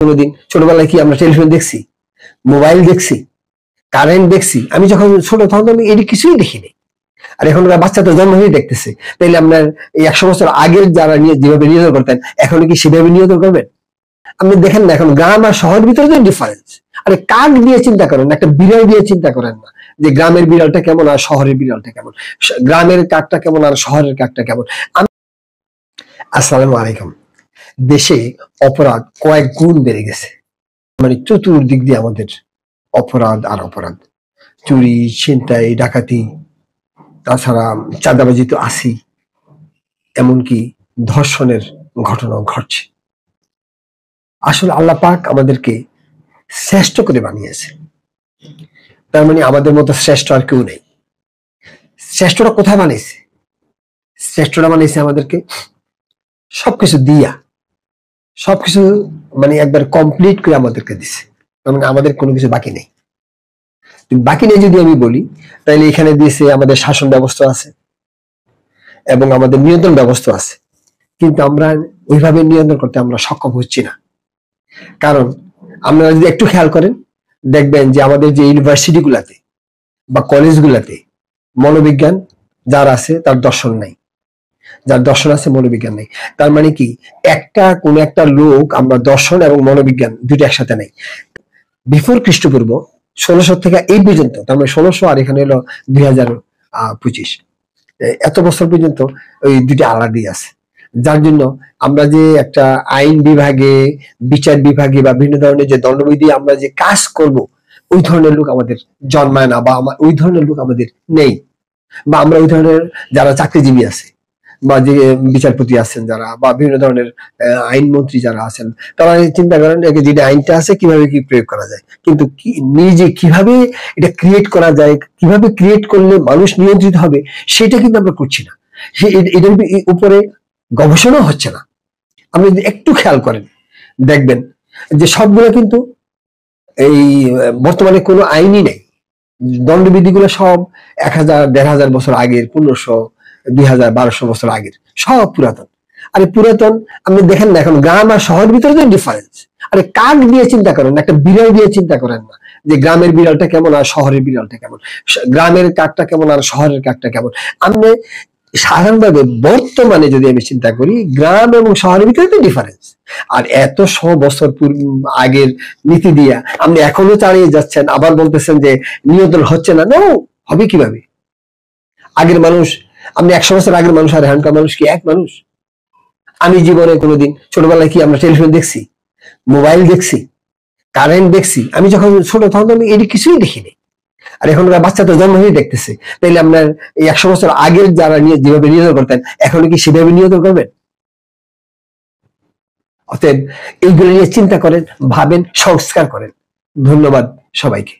কোনোদিন ছোটবেলায় কি আমরা টেলিভিশন দেখছি, মোবাইল দেখছি, কারেন্ট দেখছি? আমি যখন ছোট তখন আমি এটি কিছুই দেখিনি। আর এখনকার বাচ্চা তো জন্ম হয়ে দেখতেছে। তাইলে আপনার এই 100 বছর আগের যারা যেভাবে নিয়ন্ত্রণ করতেন এখন কি সেভাবে নিয়ন্ত্রণ করবেন? আপনি দেখেন না এখন গ্রাম আর শহরের ভিতরে তো ডিফারেন্স। আরে কাক দিয়ে চিন্তা করেন, একটা বিড়াল দিয়ে চিন্তা করেন না যে গ্রামের বিড়ালটা কেমন আর শহরের বিড়ালটা কেমন, গ্রামের কাকটা কেমন আর শহরের কাকটা কেমন। আসসালামু আলাইকুম। দেশে অপরাধ কয়েক গুণ বেড়ে গেছে, মানে চতুর্দিক দিয়ে আমাদের অপরাধ আর অপরাধ, চুরি, ছিনতাই, ডাকাতি, তাছাড়া চাঁদাবাজি তো আছেই, এমনকি ধর্ষণের ঘটনাও ঘটছে। আসলে আল্লাহ পাক আমাদেরকে শ্রেষ্ঠ করে বানিয়েছে, তার মানে আমাদের মতো শ্রেষ্ঠ আর কেউ নেই। শ্রেষ্ঠটা কোথায় বানিয়েছে? শ্রেষ্ঠটা বানিয়েছে আমাদেরকে সবকিছু দিয়া, সবকিছু মানে একবার কমপ্লিট করে আমাদেরকে দিছে, মানে আমাদের কোনো কিছু বাকি নেই। বাকি নেই যদি আমি বলি, তাহলে এখানে দিয়েছে আমাদের শাসন ব্যবস্থা আছে এবং আমাদের নিয়ন্ত্রণ ব্যবস্থা আছে, কিন্তু আমরা ওইভাবে নিয়ন্ত্রণ করতে আমরা সক্ষম হচ্ছি না। কারণ আপনারা যদি একটু খেয়াল করেন দেখবেন যে আমাদের যে ইউনিভার্সিটি গুলাতে বা কলেজ গুলাতে মনোবিজ্ঞান যার আছে তার দর্শন নাই, যার দর্শন আছে মনোবিজ্ঞান নেই। তার মানে কি কোন একটা লোক আমরা দর্শন এবং মনোবিজ্ঞান দুটো একসাথে নেই। বিফোর খ্রিস্টপূর্ব 1600 থেকে এই পর্যন্ত, তার মানে 1600 আর এখানে হলো 2025, এত বছর পর্যন্ত ওই দুটি আলাদাই আছে। যার জন্য আমরা যে একটা আইন বিভাগে, বিচার বিভাগে বা বিভিন্ন ধরনের যে দণ্ডবিধি আমরা যে কাজ করব, ওই ধরনের লোক আমাদের জন্মায় না, বা ওই ধরনের লোক আমাদের নেই, বা আমরা ওই ধরনের যারা চাকরিজীবী আছে বা যে বিচারপতি আছেন যারা, বা বিভিন্ন ধরনের আইনমন্ত্রী যারা আছেন, তারা চিন্তা করেন যে আইনটা আছে কিভাবে কি প্রয়োগ করা যায়, কিন্তু নিজে কিভাবে এটা ক্রিয়েট করা যায়, কিভাবে ক্রিয়েট করলে মানুষ নিয়ন্ত্রিত হবে, সেটা কিন্তু আমরা করছি না। এটার উপরে গবেষণা হচ্ছে না। আপনি যদি একটু খেয়াল করেন দেখবেন যে সবগুলো কিন্তু এই বর্তমানে কোনো আইনই নেই। দণ্ডবিধিগুলো সব 1000, 1500 বছর আগের, 1500, 2000, 1200 বছর আগের, সব পুরাতন। আরে পুরাতন আপনি দেখেন না এখন গ্রাম আর শহরের ভিতরে তো ডিফারেন্স। আরে কাক দিয়ে চিন্তা করেন, একটা বিড়াল দিয়ে চিন্তা করেন না যে গ্রামের বিড়ালটা কেমন আর শহরের বিড়ালটা কেমন, গ্রামের কাকটা কেমন আর শহরের কাকটা কেমন। আপনি সাধারণভাবে বর্তমানে যদি আমি চিন্তা করি, গ্রাম এবং শহরের ভিতরে তো ডিফারেন্স। আর এত 100 বছর আগের নীতি দিয়া আপনি এখনো চালিয়ে যাচ্ছেন, আবার বলতেছেন যে নিয়ন্ত্রণ হচ্ছে না। নো, হবে কিভাবে? আগের মানুষ, আপনি 100 বছর আগের মানুষ আর এখনকার মানুষ কি এক মানুষ? আমি জীবনে কোনোদিন ছোটবেলায় কি আমরা টেলিভিশন দেখছি, মোবাইল দেখছি, কারেন্ট দেখছি? আমি যখন ছোট তখন আমি এটি কিছুই দেখিনি। আর এখনকার বাচ্চা তো জন্ম হয়ে দেখতেছে। তাইলে আপনার এই 100 বছর আগের যারা যেভাবে নিয়ন্ত্রণ করতেন এখন কি সেভাবে নিয়ন্ত্রণ করবেন? অতএব এইগুলো নিয়ে চিন্তা করেন, ভাবেন, সংস্কার করেন। ধন্যবাদ সবাইকে।